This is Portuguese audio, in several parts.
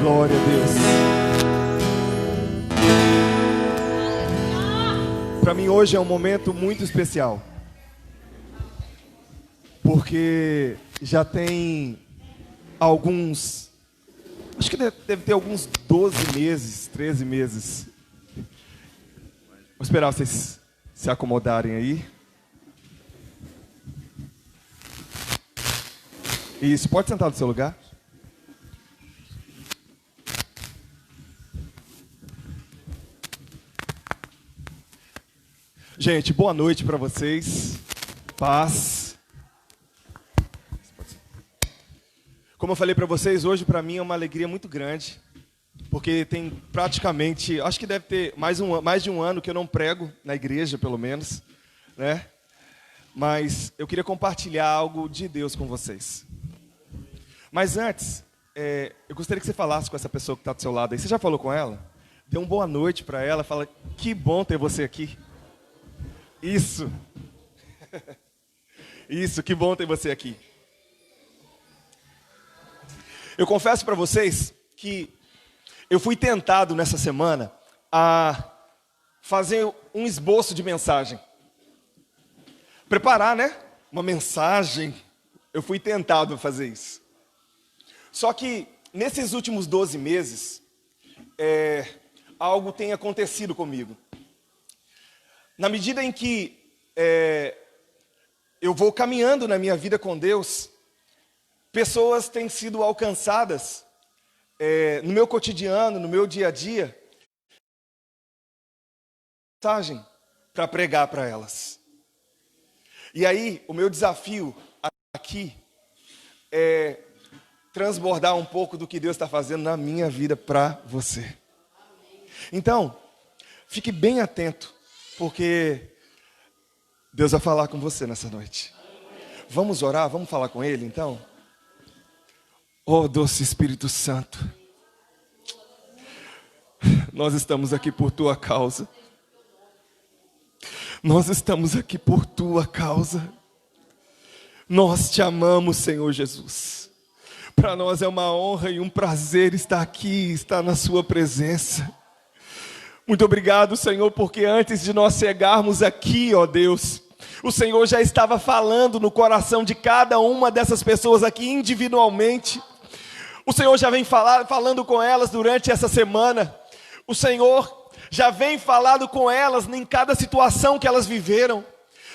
Glória a Deus. Para mim hoje é um momento muito especial, porque já tem alguns, acho que deve ter alguns 12 meses, 13 meses. Vou esperar vocês se acomodarem aí. Isso, pode sentar no seu lugar. Gente, boa noite para vocês. Paz. Como eu falei para vocês, hoje para mim é uma alegria muito grande, porque tem praticamente, acho que deve ter mais de um ano que eu não prego na igreja, pelo menos, né? Mas eu queria compartilhar algo de Deus com vocês. Mas antes, eu gostaria que você falasse com essa pessoa que está do seu lado aí. Você já falou com ela? Dê uma boa noite para ela, fala, que bom ter você aqui. Isso. Isso, que bom ter você aqui. Eu confesso para vocês que eu fui tentado nessa semana a fazer um esboço de mensagem. Preparar, né? Uma mensagem. Eu fui tentado a fazer isso. Só que nesses últimos 12 meses, algo tem acontecido comigo. Na medida em que eu vou caminhando na minha vida com Deus, pessoas têm sido alcançadas no meu cotidiano, no meu dia a dia, mensagem para pregar para elas. E aí, o meu desafio aqui é transbordar um pouco do que Deus está fazendo na minha vida para você. Então, fique bem atento, porque Deus vai falar com você nessa noite. Vamos orar? Vamos falar com Ele, então? Oh, doce Espírito Santo, nós estamos aqui por Tua causa. Nós estamos aqui por Tua causa. Nós Te amamos, Senhor Jesus. Para nós é uma honra e um prazer estar aqui, estar na Sua presença. Muito obrigado, Senhor, porque antes de nós chegarmos aqui, ó Deus, o Senhor já estava falando no coração de cada uma dessas pessoas aqui individualmente. O Senhor já vem falando com elas durante essa semana. O Senhor já vem falando com elas em cada situação que elas viveram.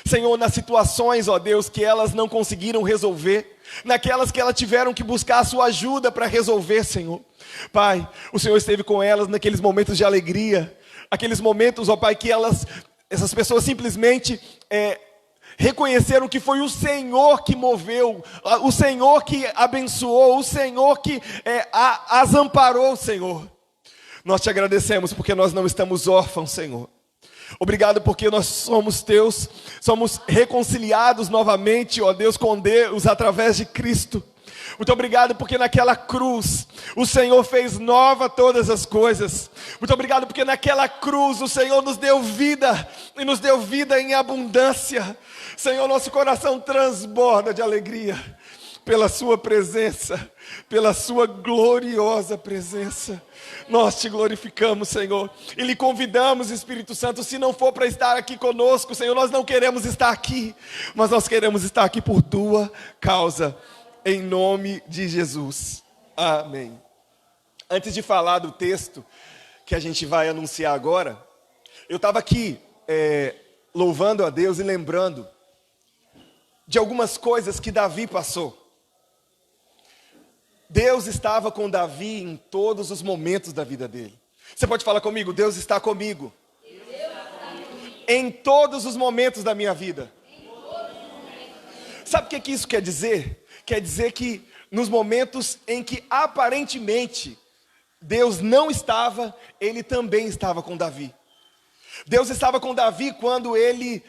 Senhor, nas situações, ó Deus, que elas não conseguiram resolver, naquelas que elas tiveram que buscar a Sua ajuda para resolver, Senhor. Pai, o Senhor esteve com elas naqueles momentos de alegria, aqueles momentos, ó Pai, que essas pessoas simplesmente reconheceram que foi o Senhor que moveu, o Senhor que abençoou, o Senhor que as amparou, Senhor. Nós Te agradecemos porque nós não estamos órfãos, Senhor. Obrigado porque nós somos Teus, somos reconciliados novamente, ó Deus, com Deus através de Cristo. Muito obrigado porque naquela cruz o Senhor fez nova todas as coisas. Muito obrigado porque naquela cruz o Senhor nos deu vida e nos deu vida em abundância. Senhor, nosso coração transborda de alegria pela Sua presença, pela Sua gloriosa presença. Nós Te glorificamos, Senhor, e lhe convidamos, Espírito Santo, se não for para estar aqui conosco, Senhor, nós não queremos estar aqui, mas nós queremos estar aqui por Tua causa, em nome de Jesus. Amém. Antes de falar do texto que a gente vai anunciar agora, eu estava aqui louvando a Deus e lembrando de algumas coisas que Davi passou. Deus estava com Davi em todos os momentos da vida dele. Você pode falar comigo? Deus está comigo. Em todos os momentos da minha vida. Sabe o que isso quer dizer? Quer dizer que nos momentos em que aparentemente Deus não estava, Ele também estava com Davi. Deus estava com Davi quando ele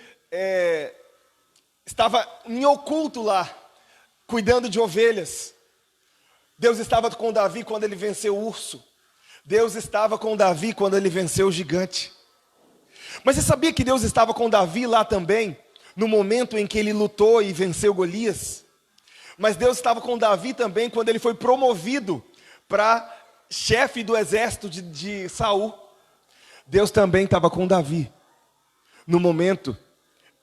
estava em oculto lá, cuidando de ovelhas. Deus estava com Davi quando ele venceu o urso. Deus estava com Davi quando ele venceu o gigante. Mas você sabia que Deus estava com Davi lá também, no momento em que ele lutou e venceu Golias? Mas Deus estava com Davi também quando ele foi promovido para chefe do exército de Saul. Deus também estava com Davi, no momento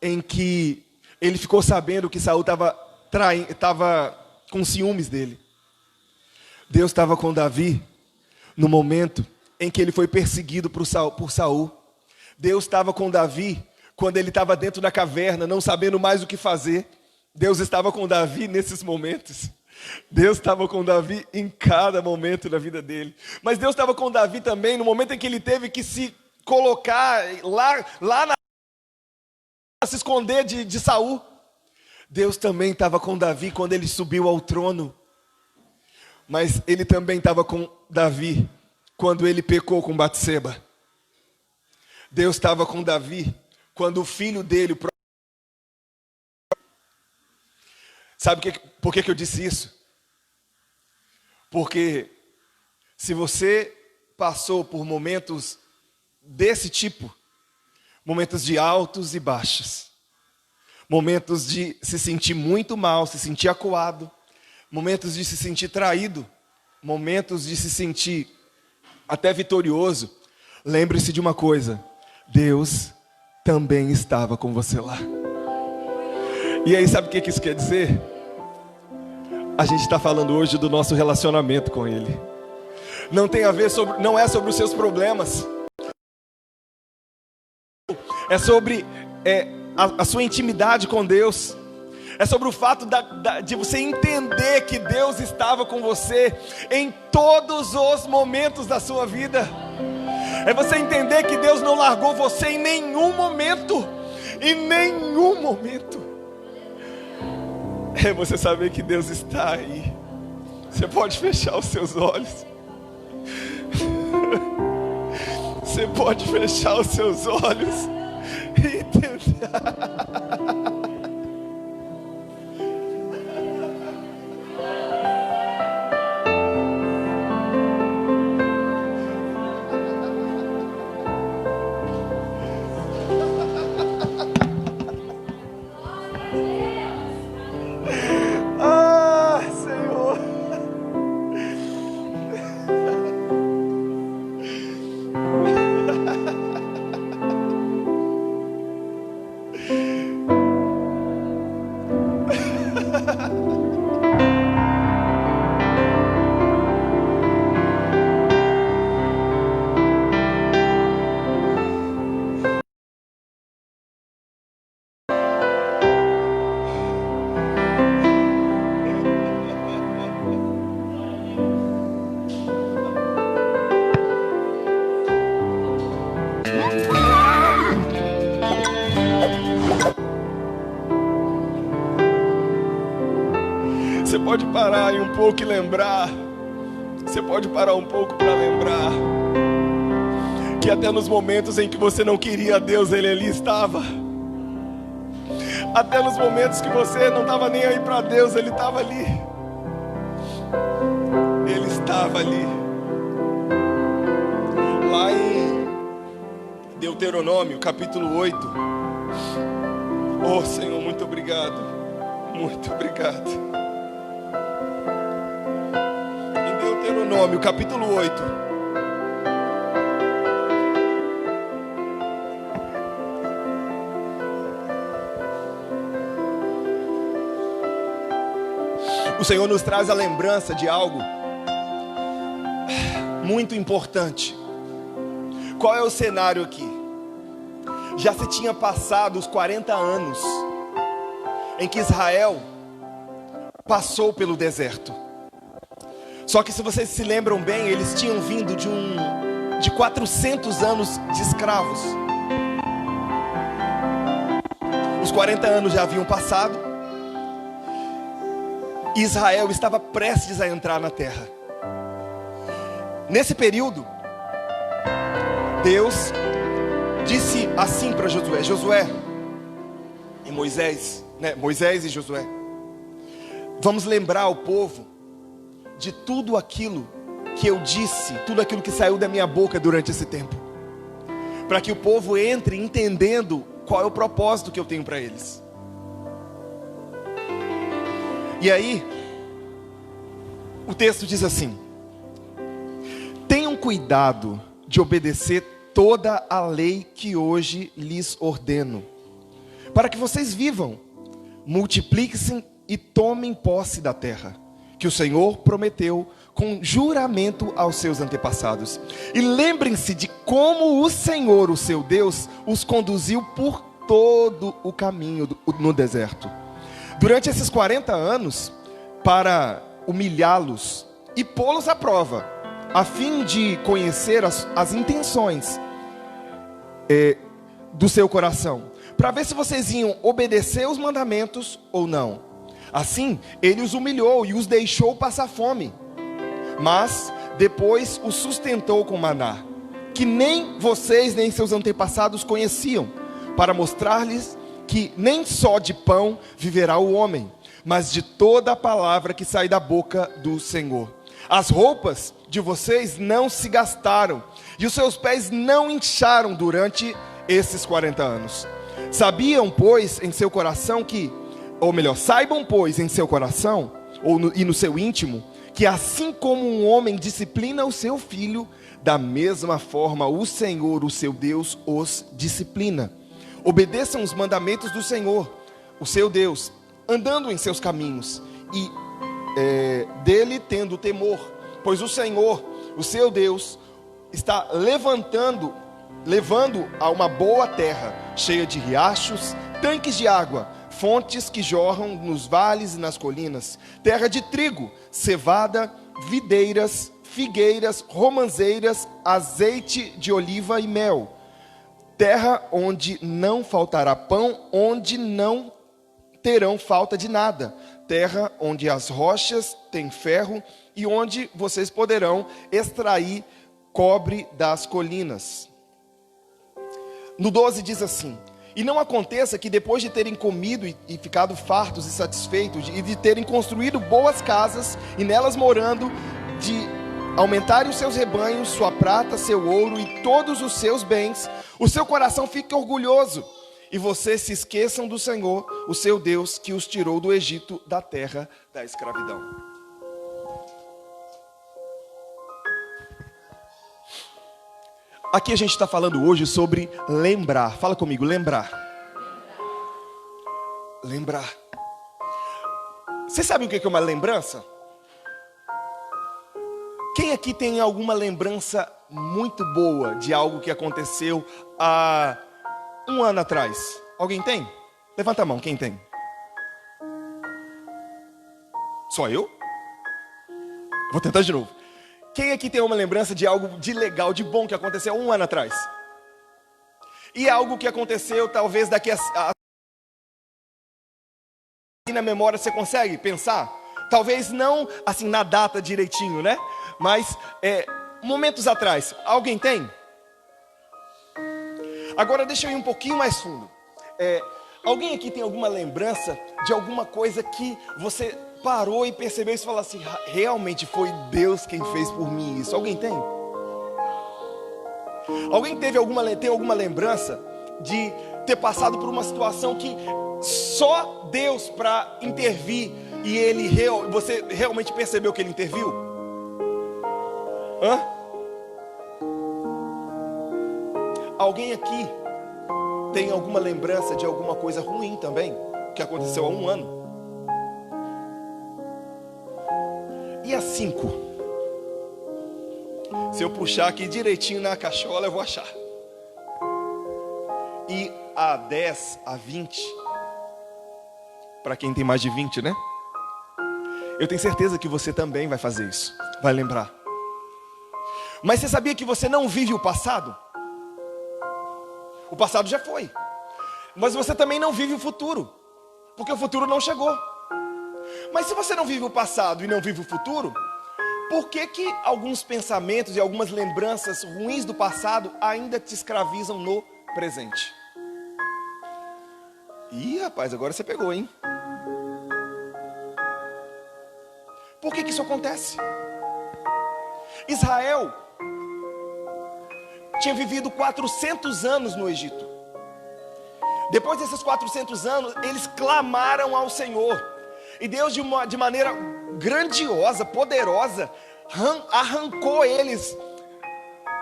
em que ele ficou sabendo que Saul estava com ciúmes dele. Deus estava com Davi no momento em que ele foi perseguido por Saul. Deus estava com Davi quando ele estava dentro da caverna, não sabendo mais o que fazer. Deus estava com Davi nesses momentos. Deus estava com Davi em cada momento da vida dele. Mas Deus estava com Davi também no momento em que ele teve que se colocar lá se esconder de Saul. Deus também estava com Davi quando ele subiu ao trono. Mas ele também estava com Davi quando ele pecou com Batseba. Deus estava com Davi quando o filho dele... Sabe por que eu disse isso? Porque se você passou por momentos desse tipo, momentos de altos e baixos, momentos de se sentir muito mal, se sentir acuado, momentos de se sentir traído, momentos de se sentir até vitorioso, lembre-se de uma coisa: Deus também estava com você lá. E aí, sabe o que isso quer dizer? A gente está falando hoje do nosso relacionamento com Ele. Não é sobre os seus problemas. É sobre a sua intimidade com Deus. É sobre o fato de você entender que Deus estava com você em todos os momentos da sua vida. É você entender que Deus não largou você em nenhum momento. Em nenhum momento. É você saber que Deus está aí. Você pode fechar os seus olhos. Você pode fechar os seus olhos e tentar. Você pode parar aí um pouco e lembrar. Você pode parar um pouco para lembrar que até nos momentos em que você não queria Deus, Ele ali estava. Até nos momentos que você não estava nem aí para Deus, Ele estava ali. Ele estava ali. Lá em Deuteronômio, capítulo 8. Oh, Senhor, muito obrigado. Muito obrigado. Deuteronômio, capítulo 8. O Senhor nos traz a lembrança de algo muito importante. Qual é o cenário aqui? Já se tinha passado os 40 anos em que Israel passou pelo deserto. Só que se vocês se lembram bem, eles tinham vindo de 400 anos de escravos. Os 40 anos já haviam passado. E Israel estava prestes a entrar na terra. Nesse período, Deus disse assim para Josué e Moisés, né? Moisés e Josué: vamos lembrar ao povo de tudo aquilo que eu disse, tudo aquilo que saiu da minha boca durante esse tempo, para que o povo entre entendendo qual é o propósito que eu tenho para eles. E aí, o texto diz assim: cuidado de obedecer toda a lei que hoje lhes ordeno, para que vocês vivam, multipliquem-se e tomem posse da terra, que o Senhor prometeu com juramento aos seus antepassados. E lembrem-se de como o Senhor, o seu Deus, os conduziu por todo o caminho no deserto, durante esses 40 anos, para humilhá-los e pô-los à prova, a fim de conhecer as intenções do seu coração, para ver se vocês iam obedecer os mandamentos ou não. Assim, ele os humilhou e os deixou passar fome, mas depois os sustentou com maná, que nem vocês nem seus antepassados conheciam, para mostrar-lhes que nem só de pão viverá o homem, mas de toda a palavra que sai da boca do Senhor. As roupas de vocês não se gastaram, e os seus pés não incharam durante esses 40 anos. Sabiam, pois, em seu coração que, ou melhor, saibam, pois, em seu coração, e no seu íntimo, que assim como um homem disciplina o seu filho, da mesma forma o Senhor, o seu Deus, os disciplina. Obedeçam os mandamentos do Senhor, o seu Deus, andando em seus caminhos, e dele tendo temor, pois o Senhor, o seu Deus, está levando a uma boa terra, cheia de riachos, tanques de água, fontes que jorram nos vales e nas colinas, terra de trigo, cevada, videiras, figueiras, romãzeiras, azeite de oliva e mel, terra onde não faltará pão, onde não terão falta de nada, terra onde as rochas têm ferro e onde vocês poderão extrair cobre das colinas. No 12 diz assim: e não aconteça que depois de terem comido e ficado fartos e satisfeitos, e de terem construído boas casas e nelas morando, de aumentarem os seus rebanhos, sua prata, seu ouro e todos os seus bens, o seu coração fique orgulhoso, e vocês se esqueçam do Senhor, o seu Deus, que os tirou do Egito, da terra da escravidão. Aqui a gente está falando hoje sobre lembrar. Fala comigo, lembrar. Lembrar. Vocês sabem o que é uma lembrança? Quem aqui tem alguma lembrança muito boa de algo que aconteceu há um ano atrás? Alguém tem? Levanta a mão, quem tem? Só eu? Vou tentar de novo. Quem aqui tem uma lembrança de algo de legal, de bom que aconteceu há um ano atrás? E algo que aconteceu talvez daqui na memória você consegue pensar? Talvez não assim na data direitinho, né? Mas momentos atrás. Alguém tem? Agora deixa eu ir um pouquinho mais fundo. Alguém aqui tem alguma lembrança de alguma coisa que você parou e percebeu e falou assim: realmente foi Deus quem fez por mim isso? Alguém tem? Alguém tem alguma lembrança de ter passado por uma situação que só Deus para intervir e você realmente percebeu que Ele interviu? Alguém aqui tem alguma lembrança de alguma coisa ruim também que aconteceu há um ano? E a 5? Se eu puxar aqui direitinho na cachola, eu vou achar. E a 10, a 20, para quem tem mais de 20, né? Eu tenho certeza que você também vai fazer isso, vai lembrar. Mas você sabia que você não vive o passado? O passado já foi. Mas você também não vive o futuro, porque o futuro não chegou. Mas se você não vive o passado e não vive o futuro, por que alguns pensamentos e algumas lembranças ruins do passado ainda te escravizam no presente? Ih, rapaz, agora você pegou, hein? Por que isso acontece? Israel tinha vivido 400 anos no Egito. Depois desses 400 anos, eles clamaram ao Senhor. E Deus, de maneira grandiosa, poderosa, arrancou eles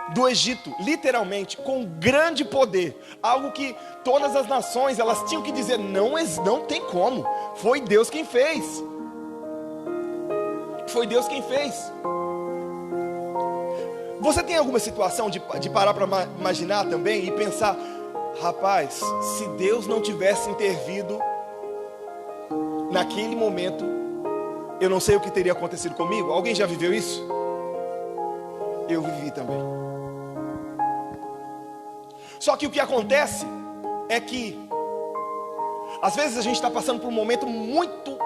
do Egito, literalmente, com grande poder, algo que todas as nações, elas tinham que dizer, não tem como, foi Deus quem fez. Foi Deus quem fez. Você tem alguma situação de parar para imaginar também e pensar, rapaz, se Deus não tivesse intervido naquele momento, eu não sei o que teria acontecido comigo? Alguém já viveu isso? Eu vivi também. Só que o que acontece é que às vezes a gente está passando por um momento muito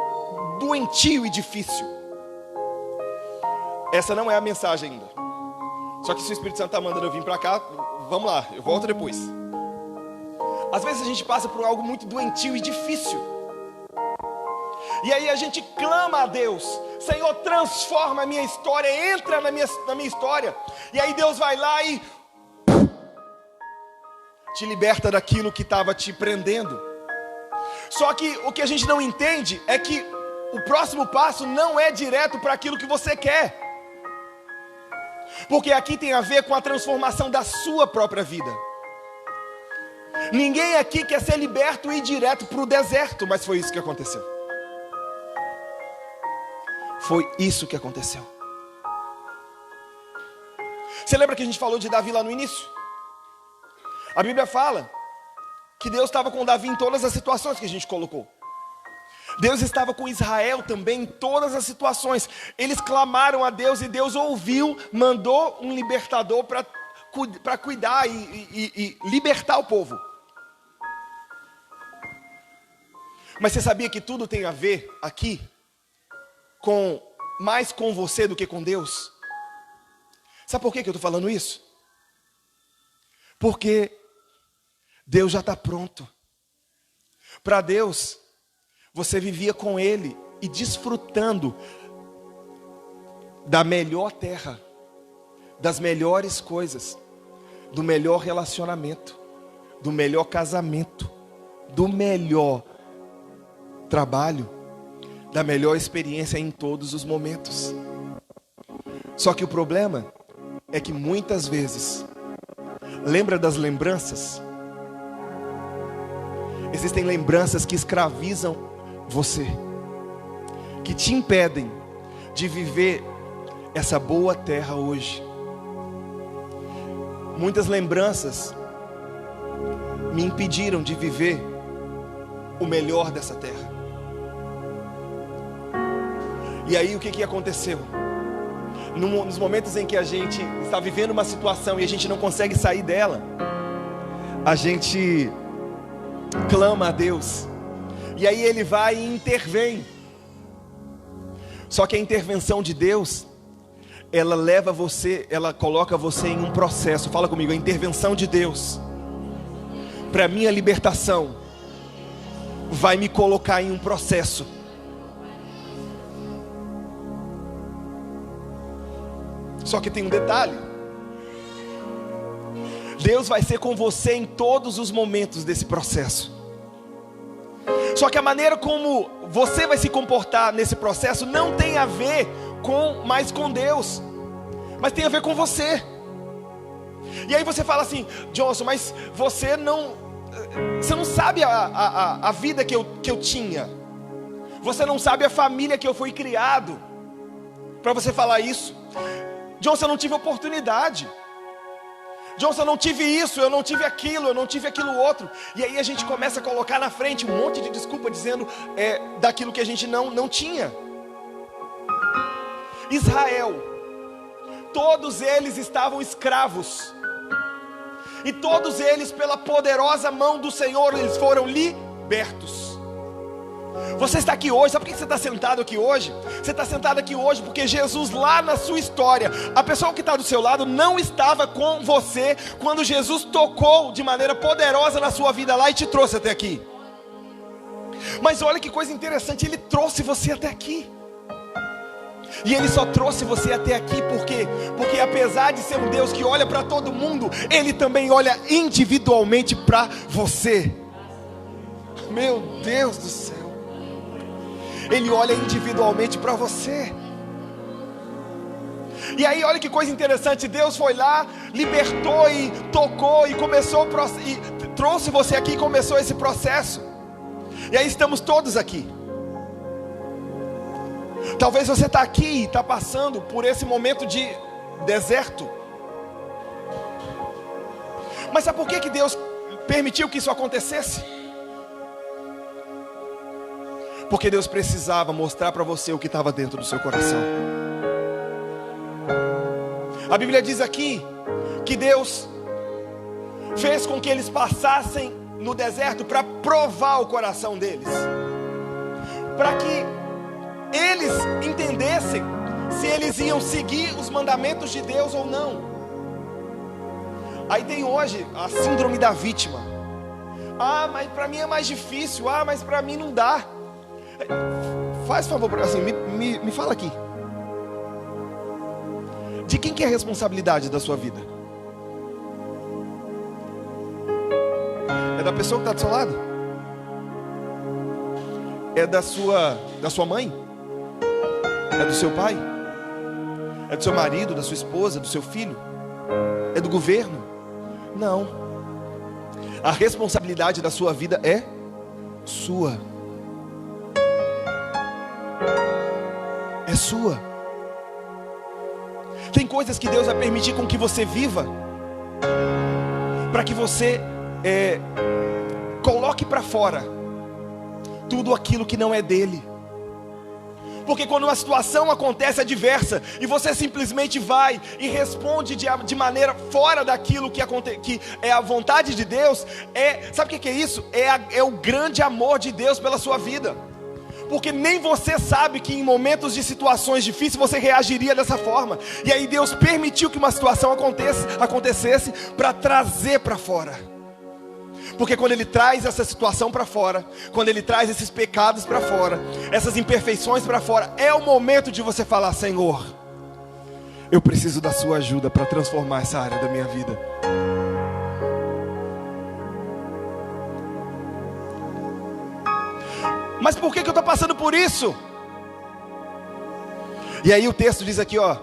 doentio e difícil. Essa não é a mensagem ainda. Só que se o Espírito Santo está mandando eu vir para cá, vamos lá, eu volto depois. Às vezes a gente passa por algo muito doentio e difícil. E aí a gente clama a Deus, Senhor, transforma a minha história, entra na minha história. E aí Deus vai lá e te liberta daquilo que estava te prendendo. Só que o que a gente não entende é que o próximo passo não é direto para aquilo que você quer. Porque aqui tem a ver com a transformação da sua própria vida. Ninguém aqui quer ser liberto e ir direto para o deserto, mas foi isso que aconteceu. Foi isso que aconteceu. Você lembra que a gente falou de Davi lá no início? A Bíblia fala que Deus estava com Davi em todas as situações que a gente colocou. Deus estava com Israel também em todas as situações. Eles clamaram a Deus e Deus ouviu, mandou um libertador para cuidar e libertar o povo. Mas você sabia que tudo tem a ver aqui mais com você do que com Deus? Sabe por que eu estou falando isso? Porque Deus já está pronto. Para Deus, você vivia com Ele e desfrutando da melhor terra, das melhores coisas, do melhor relacionamento, do melhor casamento, do melhor trabalho, da melhor experiência em todos os momentos. Só que o problema é que muitas vezes, lembra das lembranças? Existem lembranças que escravizam você, que te impedem de viver essa boa terra hoje. Muitas lembranças me impediram de viver o melhor dessa terra. E aí o que aconteceu? Nos momentos em que a gente está vivendo uma situação e a gente não consegue sair dela, a gente clama a Deus, e aí Ele vai e intervém. Só que a intervenção de Deus, ela leva você, ela coloca você em um processo. Fala comigo, a intervenção de Deus para minha libertação vai me colocar em um processo. Só que tem um detalhe: Deus vai ser com você em todos os momentos desse processo. Só que a maneira como você vai se comportar nesse processo não tem a ver mais com Deus, mas tem a ver com você. E aí você fala assim: Johnson, mas você não sabe a vida que eu tinha. Você não sabe a família que eu fui criado para você falar isso. Johnson, eu não tive oportunidade. Johnson, eu não tive isso, eu não tive aquilo, eu não tive aquilo outro. E aí a gente começa a colocar na frente um monte de desculpa, dizendo daquilo que a gente não tinha. Israel, todos eles estavam escravos, e todos eles, pela poderosa mão do Senhor, eles foram libertos. Você está aqui hoje, sabe por que você está sentado aqui hoje? Você está sentado aqui hoje porque Jesus, lá na sua história, a pessoa que está do seu lado não estava com você quando Jesus tocou de maneira poderosa na sua vida lá e te trouxe até aqui. Mas olha que coisa interessante, Ele trouxe você até aqui. E Ele só trouxe você até aqui porque apesar de ser um Deus que olha para todo mundo, Ele também olha individualmente para você. Meu Deus do céu, Ele olha individualmente para você. E aí olha que coisa interessante, Deus foi lá, libertou e tocou e começou e trouxe você aqui e começou esse processo. E aí estamos todos aqui. Talvez você está aqui e está passando por esse momento de deserto. Mas sabe por que Deus permitiu que isso acontecesse? Porque Deus precisava mostrar para você o que estava dentro do seu coração. A Bíblia diz aqui que Deus fez com que eles passassem no deserto para provar o coração deles, para que eles entendessem se eles iam seguir os mandamentos de Deus ou não. Aí tem hoje a síndrome da vítima. Ah, mas para mim é mais difícil. Ah, mas para mim não dá. Faz favor, assim, me fala aqui. De quem que é a responsabilidade da sua vida? É da pessoa que está do seu lado? É da sua mãe? É do seu pai? É do seu marido, da sua esposa, do seu filho? É do governo? Não. A responsabilidade da sua vida é sua. É sua. Tem coisas que Deus vai permitir com que você viva, para que você coloque para fora tudo aquilo que não é dele. Porque quando uma situação acontece adversa e você simplesmente vai e responde de maneira fora daquilo que é a vontade de Deus, sabe o que é isso? É o grande amor de Deus pela sua vida. Porque nem você sabe que em momentos de situações difíceis você reagiria dessa forma. E aí Deus permitiu que uma situação acontecesse para trazer para fora. Porque quando Ele traz essa situação para fora, quando Ele traz esses pecados para fora, essas imperfeições para fora, é o momento de você falar: Senhor, eu preciso da sua ajuda para transformar essa área da minha vida. Mas por que eu estou passando por isso? E aí o texto diz aqui, ó,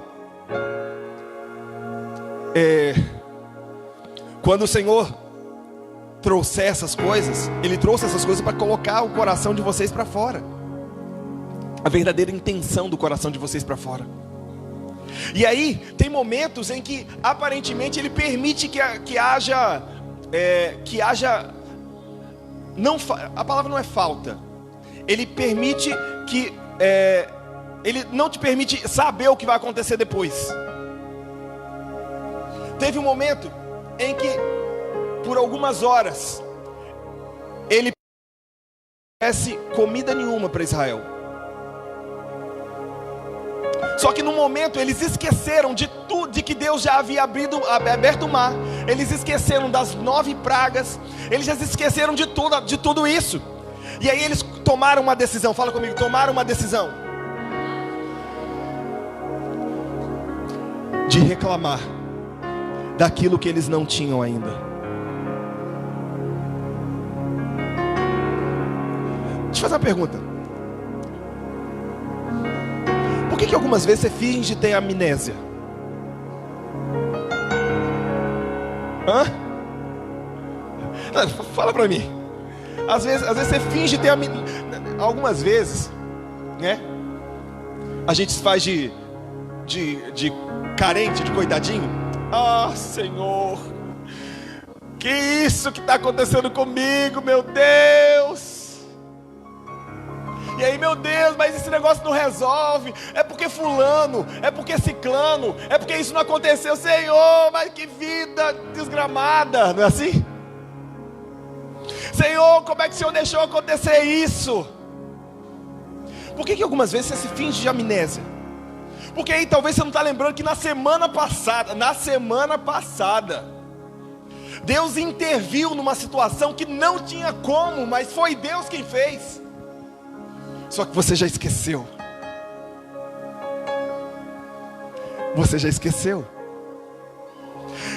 quando o Senhor trouxe essas coisas, Ele trouxe essas coisas para colocar o coração de vocês para fora, a verdadeira intenção do coração de vocês para fora. E aí tem momentos em que aparentemente Ele permite que haja não, a palavra não é falta. Ele permite que Ele não te permite saber o que vai acontecer depois. Teve um momento em que por algumas horas Ele não desse comida nenhuma para Israel. Só que no momento eles esqueceram de que Deus já havia aberto o mar. Eles esqueceram das 9 pragas. Eles já esqueceram de tudo isso. E aí eles tomaram uma decisão. Fala comigo, tomaram uma decisão de reclamar daquilo que eles não tinham ainda. Deixa eu fazer uma pergunta. Por que algumas vezes você finge ter amnésia? Hã? Não, fala pra mim. Às vezes você finge ter algumas vezes, né? A gente se faz de carente, de coitadinho. Ah, Senhor, que isso que está acontecendo comigo, meu Deus. E aí, meu Deus, mas esse negócio não resolve. É porque fulano, é porque ciclano, é porque isso não aconteceu. Senhor, mas que vida desgramada. Não é assim? Senhor, como é que o Senhor deixou acontecer isso? Por que algumas vezes você se finge de amnésia? Porque aí talvez você não está lembrando que na semana passada, Deus interviu numa situação que não tinha como, mas foi Deus quem fez. Só que você já esqueceu. Você já esqueceu.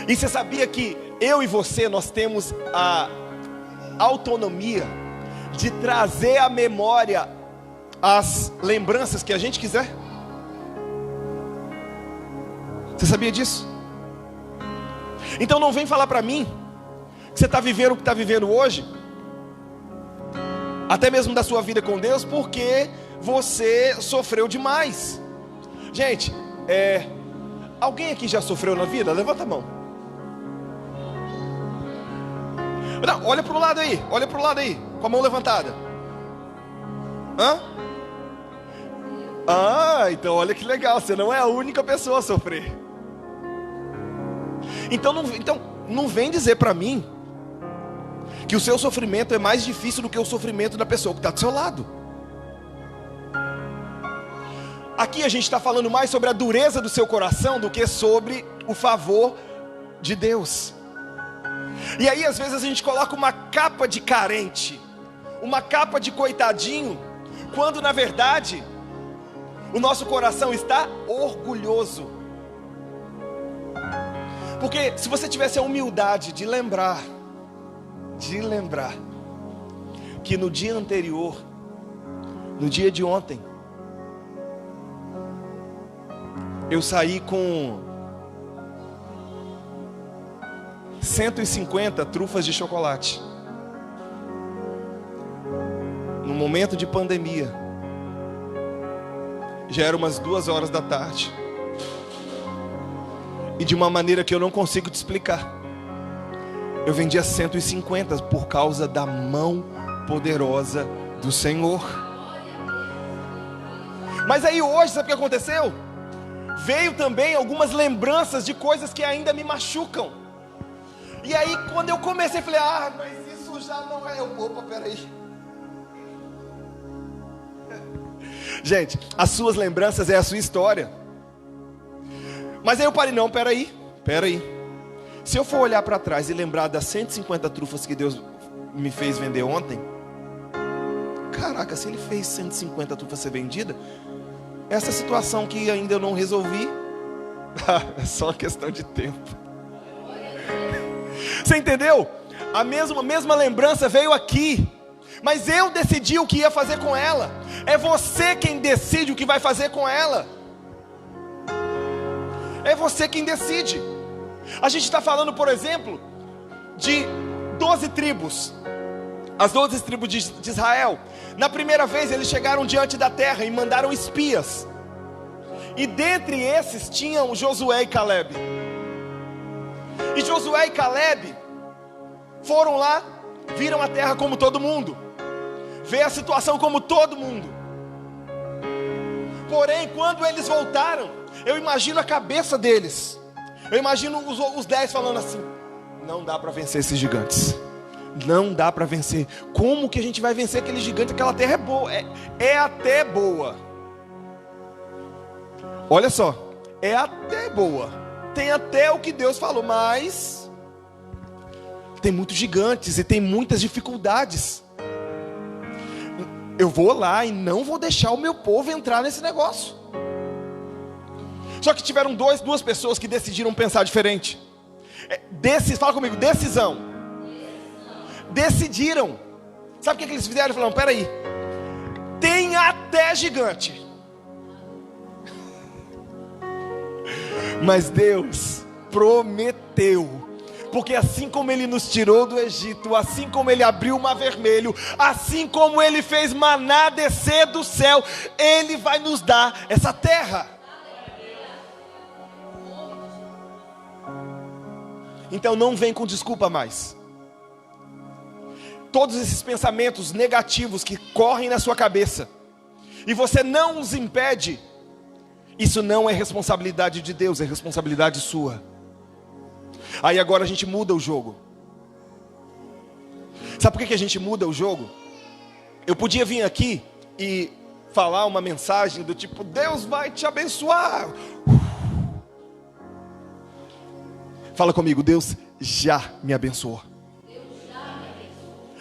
E você sabia que eu e você, nós temos a autonomia de trazer à memória as lembranças que a gente quiser? Você sabia disso? Então não vem falar para mim que você está vivendo o que está vivendo hoje, até mesmo da sua vida com Deus, porque você sofreu demais. Gente, alguém aqui já sofreu na vida? Levanta a mão. Não, olha para o lado aí, com a mão levantada. Então olha que legal, você não é a única pessoa a sofrer. Então não vem dizer para mim que o seu sofrimento é mais difícil do que o sofrimento da pessoa que está do seu lado. Aqui a gente está falando mais sobre a dureza do seu coração do que sobre o favor de Deus. E aí às vezes a gente coloca uma capa de carente, uma capa de coitadinho, quando na verdade o nosso coração está orgulhoso. Porque se você tivesse a humildade de lembrar que no dia anterior, no dia de ontem, eu saí com 150 trufas de chocolate, no momento de pandemia, já era umas 2 horas da tarde, e de uma maneira que eu não consigo te explicar, eu vendia 150 por causa da mão poderosa do Senhor. Mas aí hoje, sabe o que aconteceu? Veio também algumas lembranças de coisas que ainda me machucam. E aí quando eu comecei, falei, mas isso já não é... Opa, peraí. Gente, as suas lembranças é a sua história. Mas aí eu parei, não, peraí. Se eu for olhar para trás e lembrar das 150 trufas que Deus me fez vender ontem, caraca, se Ele fez 150 trufas ser vendida, essa situação que ainda eu não resolvi, é só uma questão de tempo. Você entendeu? A mesma lembrança veio aqui, mas eu decidi o que ia fazer com ela. É você quem decide o que vai fazer com ela. É você quem decide. A gente está falando, por exemplo, de 12 tribos. As 12 tribos de Israel. Na primeira vez eles chegaram diante da terra e mandaram espias. E dentre esses tinham Josué e Caleb. E Josué e Caleb foram lá, viram a terra como todo mundo, vê a situação como todo mundo. Porém, quando eles voltaram, eu imagino a cabeça deles. Eu imagino os 10 falando assim: não dá para vencer esses gigantes. Não dá para vencer. Como que a gente vai vencer aquele gigante? Aquela terra é boa, é até boa. Olha só, é até boa. Tem até o que Deus falou, mas tem muitos gigantes e tem muitas dificuldades. Eu vou lá e não vou deixar o meu povo entrar nesse negócio. Só que tiveram duas pessoas que decidiram pensar diferente. Fala comigo, decisão. Decidiram. Sabe o que eles fizeram? Falaram, peraí, tem até gigante, mas Deus prometeu, porque assim como Ele nos tirou do Egito, assim como Ele abriu o mar vermelho, assim como Ele fez maná descer do céu, Ele vai nos dar essa terra. Então não vem com desculpa mais. Todos esses pensamentos negativos que correm na sua cabeça e você não os impede, isso não é responsabilidade de Deus, é responsabilidade sua. Aí agora a gente muda o jogo. Sabe por que a gente muda o jogo? Eu podia vir aqui e falar uma mensagem do tipo: Deus vai te abençoar. Fala comigo, Deus já me abençoou.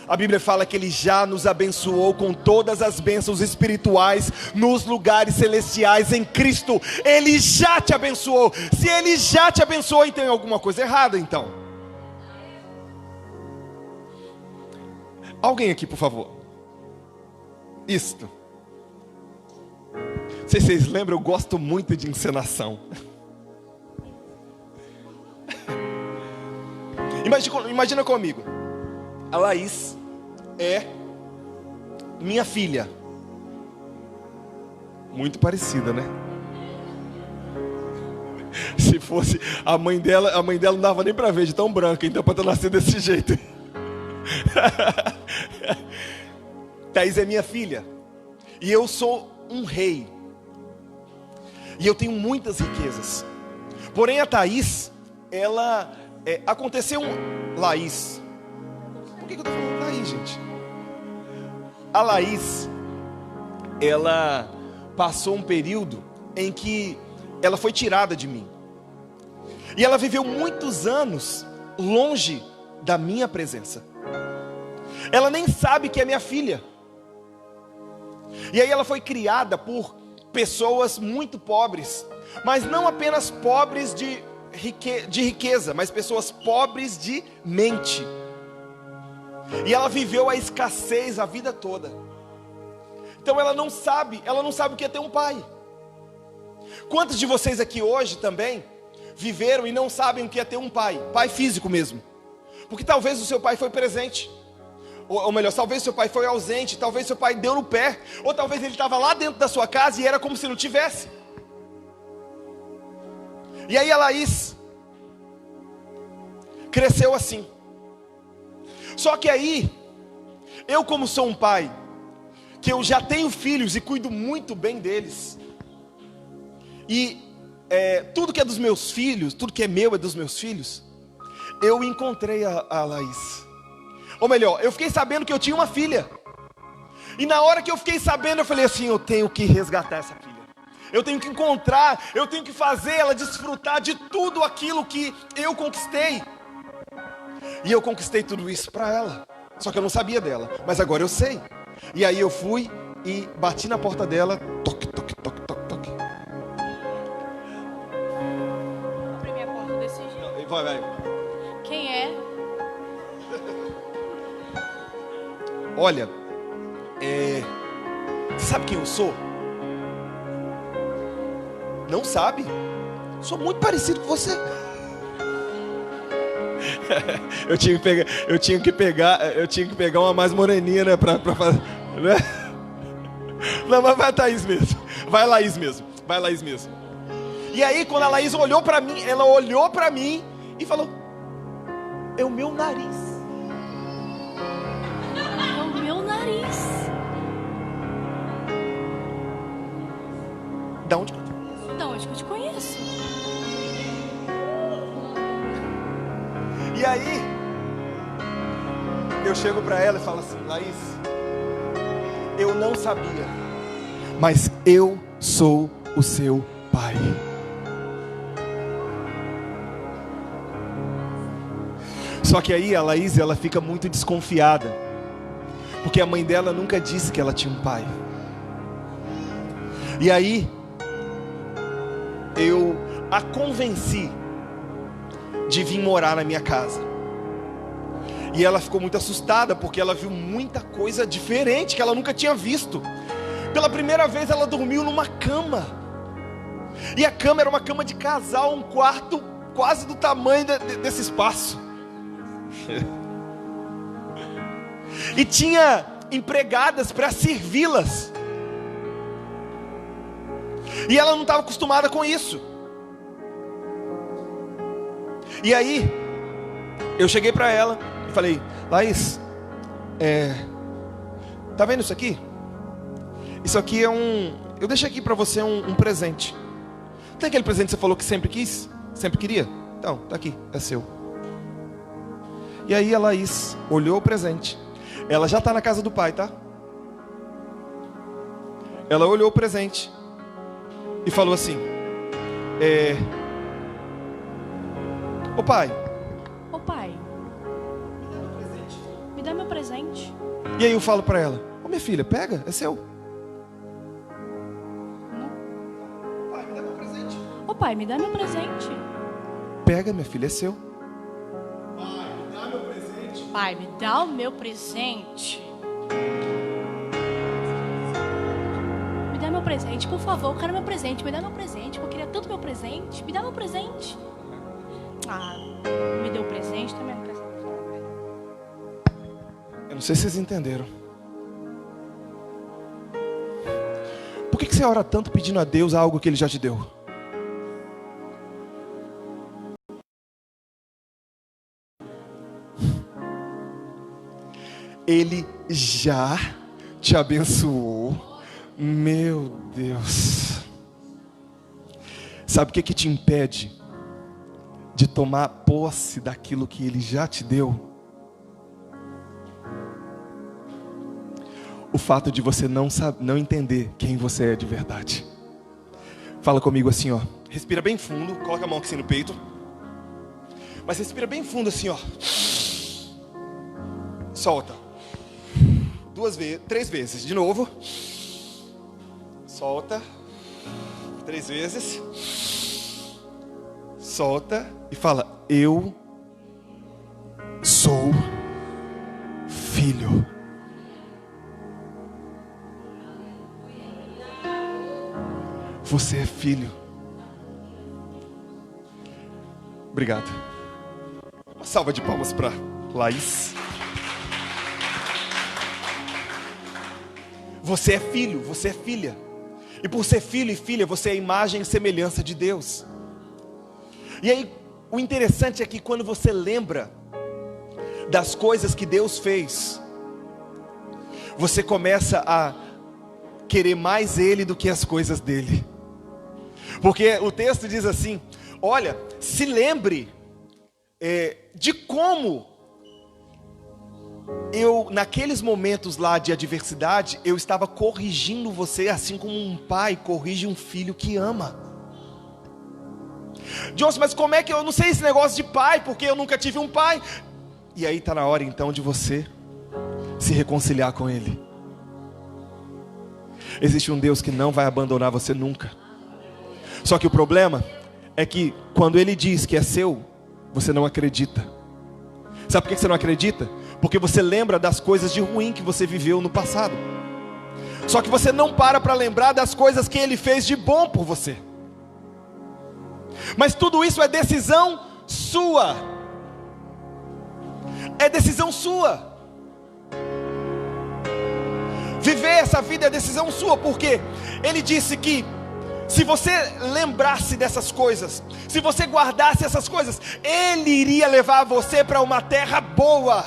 A Bíblia fala que Ele já nos abençoou com todas as bênçãos espirituais nos lugares celestiais em Cristo. Ele já te abençoou. Se Ele já te abençoou, então tem alguma coisa errada então. Alguém aqui, por favor. Isto. Não sei se vocês lembram, eu gosto muito de encenação. Imagina comigo. A Laís é minha filha. Muito parecida, né? Se fosse a mãe dela não dava nem pra ver de tão branca, então pra ter nascido desse jeito. Thaís é minha filha. E eu sou um rei. E eu tenho muitas riquezas. Porém a Thaís, ela... aconteceu Laís. Por que eu tô falando Laís, gente? A Laís, ela passou um período em que ela foi tirada de mim. E ela viveu muitos anos longe da minha presença. Ela nem sabe que é minha filha. E aí ela foi criada por pessoas muito pobres. Mas não apenas pobres de riqueza, mas pessoas pobres de mente. E ela viveu a escassez a vida toda. Então ela não sabe o que é ter um pai. Quantos de vocês aqui hoje também viveram e não sabem o que é ter um pai? Pai físico mesmo. Porque talvez o seu pai foi presente. Ou melhor, talvez seu pai foi ausente, talvez seu pai deu no pé, ou talvez ele estava lá dentro da sua casa e era como se não tivesse. E aí a Laís cresceu assim. Só que aí, eu como sou um pai, que eu já tenho filhos e cuido muito bem deles, e tudo que é dos meus filhos, tudo que é meu é dos meus filhos, eu encontrei a Laís. Ou melhor, eu fiquei sabendo que eu tinha uma filha. E na hora que eu fiquei sabendo, eu falei assim, eu tenho que resgatar essa filha. Eu tenho que encontrar, eu tenho que fazer ela desfrutar de tudo aquilo que eu conquistei. E eu conquistei tudo isso para ela. Só que eu não sabia dela, mas agora eu sei. E aí eu fui e bati na porta dela. Toque, toque, toque, toque, toque. Abri minha porta desse jeito. Vai. Quem é? Olha, você sabe quem eu sou? Não sabe? Sou muito parecido com você. Eu tinha que pegar uma mais moreninha, né, pra fazer, né? Não, mas vai Thaís mesmo. Vai Laís mesmo. E aí quando a Laís olhou pra mim, ela olhou pra mim e falou: é o meu nariz. É o meu nariz. Da onde? Da onde que eu te conheço? E aí, eu chego pra ela e falo assim: Laís, eu não sabia, mas eu sou o seu pai. Só que aí a Laís, ela fica muito desconfiada, porque a mãe dela nunca disse que ela tinha um pai. E aí, eu a convenci de vir morar na minha casa. E ela ficou muito assustada, porque ela viu muita coisa diferente que ela nunca tinha visto. Pela primeira vez ela dormiu numa cama. E a cama era uma cama de casal, um quarto quase do tamanho desse espaço. E tinha empregadas para servi-las. E ela não estava acostumada com isso. E aí, eu cheguei para ela e falei: Laís, tá vendo isso aqui? Isso aqui é eu deixei aqui para você um presente. Tem aquele presente que você falou que sempre quis? Sempre queria? Então, tá aqui, é seu. E aí a Laís olhou o presente. Ela já tá na casa do pai, tá? Ela olhou o presente e falou assim: Ô pai, me dá meu presente. E aí eu falo pra ela: ô minha filha, pega, é seu. Pai, me dá meu presente. Ô pai, me dá meu presente. Pega, minha filha, é seu. Pai, me dá o meu presente. Me dá meu presente, por favor, eu quero meu presente. Me dá meu presente, eu queria tanto meu presente. Me dá meu presente. Ah, me deu presente, também não quer saber. não sei se vocês entenderam. Por que você ora tanto pedindo a Deus algo que Ele já te deu? Ele já te abençoou. Meu Deus. Sabe o que te impede de tomar posse daquilo que Ele já te deu? O fato de você não entender quem você é de verdade. Fala comigo assim, ó. Respira bem fundo, coloca a mão aqui assim no peito. Mas respira bem fundo assim, ó. Solta. 3 vezes. De novo. Solta. 3 vezes. Solta e fala: eu sou filho. Você é filho. Obrigado. Uma salva de palmas para Laís. Você é filho, você é filha. E por ser filho e filha, você é a imagem e semelhança de Deus. E aí, o interessante é que quando você lembra das coisas que Deus fez, você começa a querer mais Ele do que as coisas dele. Porque o texto diz assim: olha, se lembre de como eu, naqueles momentos lá de adversidade, eu estava corrigindo você, assim como um pai corrige um filho que ama. Johnson, mas como é que eu não sei esse negócio de pai, porque eu nunca tive um pai? E aí está na hora então de você se reconciliar com Ele. Existe um Deus que não vai abandonar você nunca. Só que o problema é que quando Ele diz que é seu, você não acredita. Sabe por que você não acredita? Porque você lembra das coisas de ruim que você viveu no passado. Só que você não para lembrar das coisas que Ele fez de bom por você. Mas tudo isso é decisão sua. É decisão sua. Viver essa vida é decisão sua, porque Ele disse que se você lembrasse dessas coisas, se você guardasse essas coisas, Ele iria levar você para uma terra boa.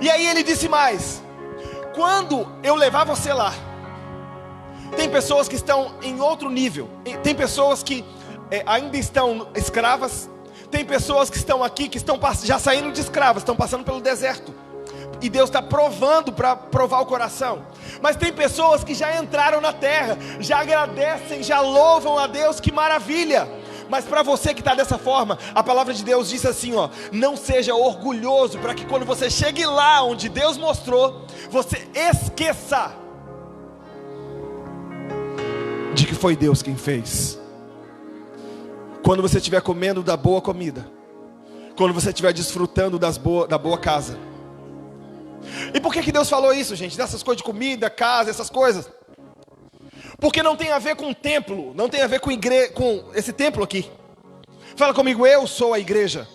E aí Ele disse mais: quando eu levar você lá, tem pessoas que estão em outro nível, tem pessoas que ainda estão escravas, tem pessoas que estão aqui, que estão já saindo de escravas, estão passando pelo deserto, e Deus está provando para provar o coração. Mas tem pessoas que já entraram na terra, já agradecem, já louvam a Deus, que maravilha. Mas para você que está dessa forma, a palavra de Deus diz assim, ó: não seja orgulhoso, para que quando você chegue lá onde Deus mostrou, você esqueça de que foi Deus quem fez. Quando você estiver comendo da boa comida, quando você estiver desfrutando da boa casa. E por que Deus falou isso, gente? Dessas coisas de comida, casa, essas coisas? Porque não tem a ver com templo, não tem a ver com com esse templo aqui. Fala comigo: eu sou a igreja.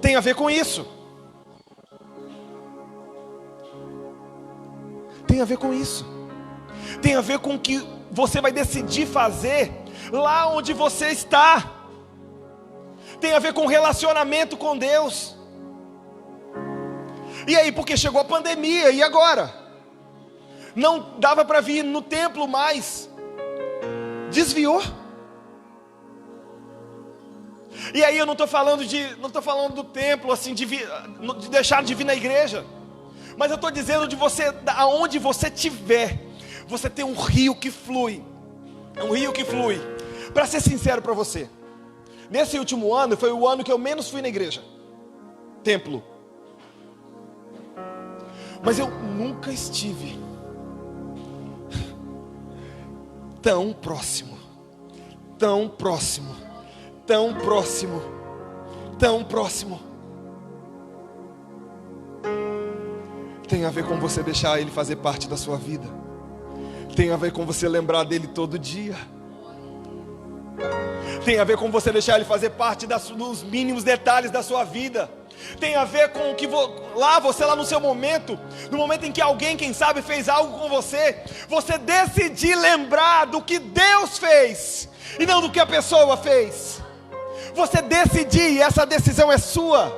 Tem a ver com isso. Tem a ver com isso. Tem a ver com o que você vai decidir fazer lá onde você está. Tem a ver com relacionamento com Deus. E aí, porque chegou a pandemia, e agora? Não dava para vir no templo mais. Desviou. E aí eu não estou falando do templo, assim, de deixar de vir na igreja. Mas eu estou dizendo de você, aonde você estiver, você tem um rio que flui. É um rio que flui. Para ser sincero para você, nesse último ano, foi o ano que eu menos fui na igreja. Templo. Mas eu nunca estive tão próximo, tão próximo, tão próximo, tão próximo. Tem a ver com você deixar Ele fazer parte da sua vida. Tem a ver com você lembrar dele todo dia. Tem a ver com você deixar Ele fazer parte dos mínimos detalhes da sua vida. Tem a ver com que você lá no seu momento, no momento em que alguém, quem sabe, fez algo com você, você decidir lembrar do que Deus fez e não do que a pessoa fez. Você decidir, e essa decisão é sua.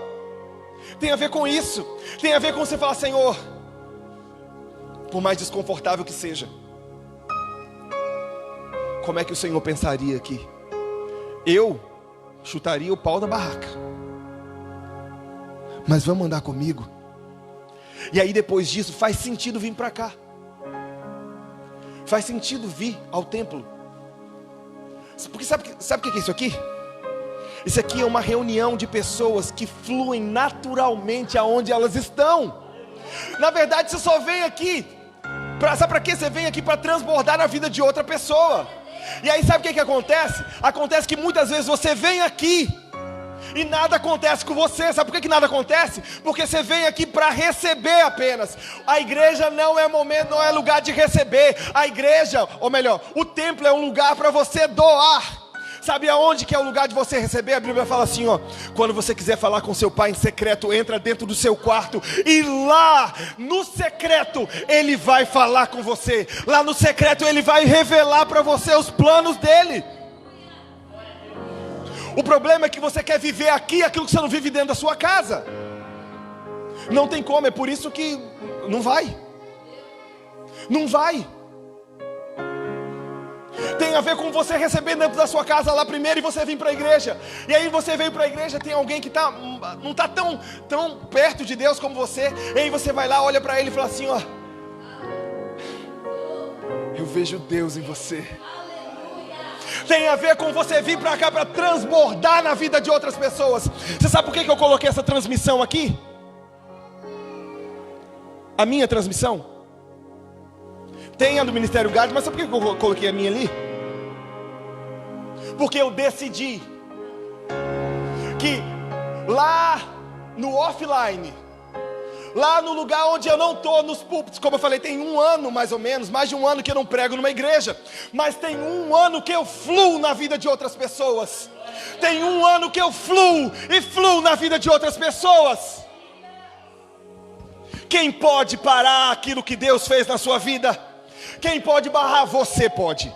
Tem a ver com isso. Tem a ver com você falar: Senhor, por mais desconfortável que seja, como é que o Senhor pensaria aqui? Eu chutaria o pau da barraca, mas vamos andar comigo. E aí depois disso faz sentido vir para cá. Faz sentido vir ao templo. Porque sabe o que é isso aqui? Isso aqui é uma reunião de pessoas que fluem naturalmente aonde elas estão. Na verdade, você só vem aqui sabe para quê? Você vem aqui para transbordar na vida de outra pessoa. E aí sabe o que acontece? Acontece que muitas vezes você vem aqui e nada acontece com você. Sabe por que nada acontece? Porque você vem aqui para receber apenas. A igreja não é momento, não é lugar de receber. A igreja, ou melhor, o templo é um lugar para você doar. Sabe aonde que é o lugar de você receber? A Bíblia fala assim, ó: quando você quiser falar com seu pai em secreto, entra dentro do seu quarto, e lá no secreto Ele vai falar com você. Lá no secreto Ele vai revelar para você os planos dEle. O problema é que você quer viver aqui aquilo que você não vive dentro da sua casa. Não tem como, é por isso que não vai. Não vai. Tem a ver com você receber dentro da sua casa lá primeiro e você vir para a igreja. E aí você veio para a igreja, tem alguém que não está tão perto de Deus como você. E aí você vai lá, olha para ele e fala assim, ó: eu vejo Deus em você. Tem a ver com você vir para cá para transbordar na vida de outras pessoas. Você sabe por que eu coloquei essa transmissão aqui? A minha transmissão tem a do Ministério Gade, mas sabe por que eu coloquei a minha ali? Porque eu decidi que lá no offline, lá no lugar onde eu não estou, nos púlpitos, como eu falei, tem 1 ano mais ou menos, mais de 1 ano que eu não prego numa igreja, mas tem 1 ano que eu fluo na vida de outras pessoas. Tem 1 ano que eu fluo na vida de outras pessoas. Quem pode parar aquilo que Deus fez na sua vida? Quem pode barrar? Você pode.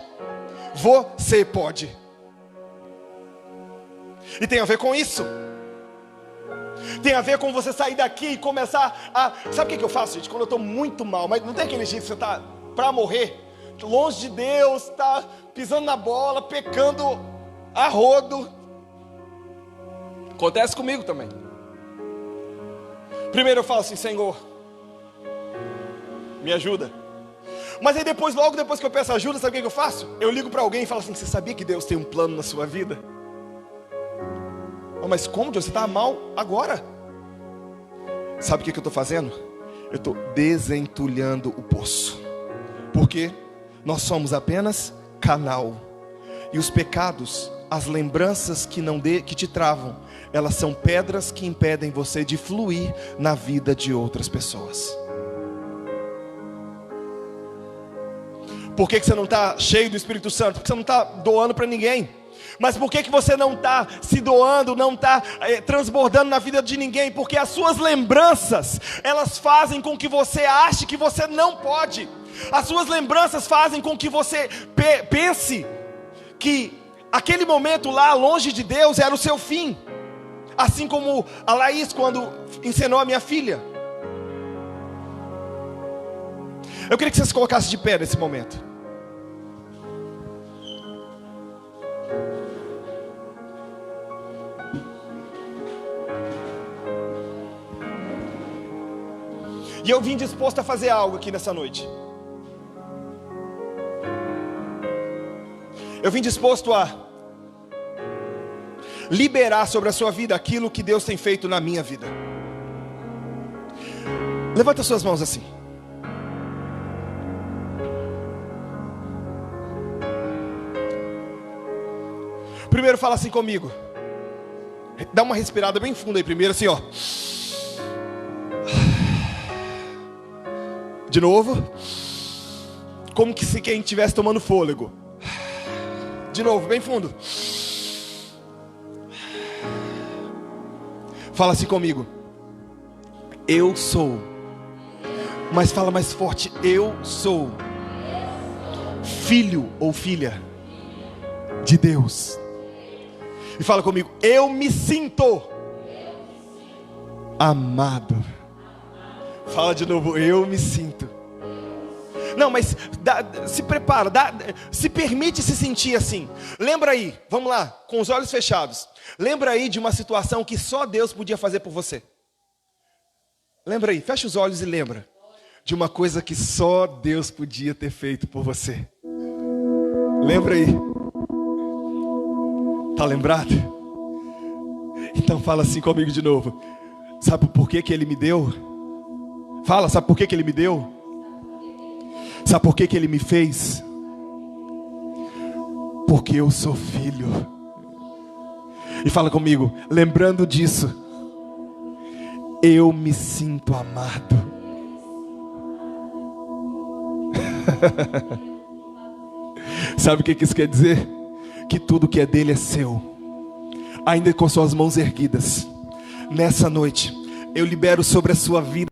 Você pode. E tem a ver com isso. Tem a ver com você sair daqui e começar a... Sabe o que eu faço, gente? Quando eu estou muito mal, mas não tem aquele jeito que você está para morrer, longe de Deus, está pisando na bola, pecando a rodo. Acontece comigo também. Primeiro eu falo assim: Senhor, me ajuda. Mas aí depois, logo depois que eu peço ajuda, sabe o que eu faço? Eu ligo para alguém e falo assim: você sabia que Deus tem um plano na sua vida? Oh, mas como, Deus? Você está mal agora? Sabe o que eu estou fazendo? Eu estou desentulhando o poço. Porque nós somos apenas canal. E os pecados, as lembranças que te travam, elas são pedras que impedem você de fluir na vida de outras pessoas. Por que você não está cheio do Espírito Santo? Porque você não está doando para ninguém. Mas por que você não está se doando, não está transbordando na vida de ninguém? Porque as suas lembranças, elas fazem com que você ache que você não pode. As suas lembranças fazem com que você pense que aquele momento lá, longe de Deus, era o seu fim. Assim como a Laís, quando ensinou a minha filha. Eu queria que você se colocasse de pé nesse momento. E eu vim disposto a fazer algo aqui nessa noite. Eu vim disposto a liberar sobre a sua vida aquilo que Deus tem feito na minha vida. Levanta suas mãos assim. Primeiro fala assim comigo. Dá uma respirada bem funda aí primeiro, assim ó. De novo. Como que se quem estivesse tomando fôlego. De novo, bem fundo. Fala assim comigo. Eu sou. Mas fala mais forte. Eu sou filho ou filha de Deus. E fala comigo. Eu me sinto amado. Fala de novo. Eu me sinto. Não, mas se prepara, se permite se sentir assim. Lembra aí, vamos lá, com os olhos fechados. Lembra aí de uma situação que só Deus podia fazer por você. Lembra aí, fecha os olhos e lembra de uma coisa que só Deus podia ter feito por você. Lembra aí. Tá lembrado? Então fala assim comigo de novo. Sabe por que Ele me deu? Fala, sabe por que Ele me deu? Sabe por que Ele me fez? Porque eu sou filho. E fala comigo, lembrando disso, eu me sinto amado. Sabe o que isso quer dizer? Que tudo que é dele é seu. Ainda com suas mãos erguidas, nessa noite, eu libero sobre a sua vida,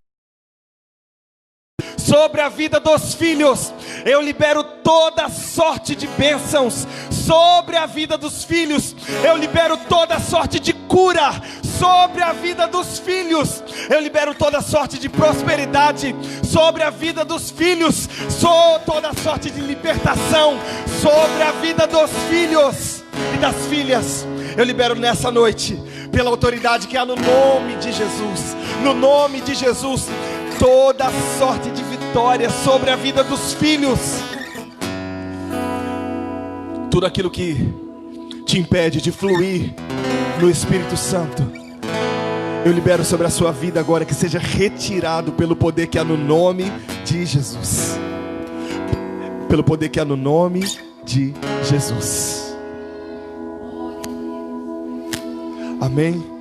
sobre a vida dos filhos, eu libero toda sorte de bênçãos. Sobre a vida dos filhos, eu libero toda sorte de cura. Sobre a vida dos filhos, eu libero toda sorte de prosperidade. Sobre a vida dos filhos, toda sorte de libertação. Sobre a vida dos filhos e das filhas, eu libero nessa noite, pela autoridade que há no nome de Jesus. No nome de Jesus, toda sorte de vitória sobre a vida dos filhos. Tudo aquilo que te impede de fluir no Espírito Santo, eu libero sobre a sua vida agora, que seja retirado pelo poder que há no nome de Jesus. Pelo poder que há no nome de Jesus. Amém.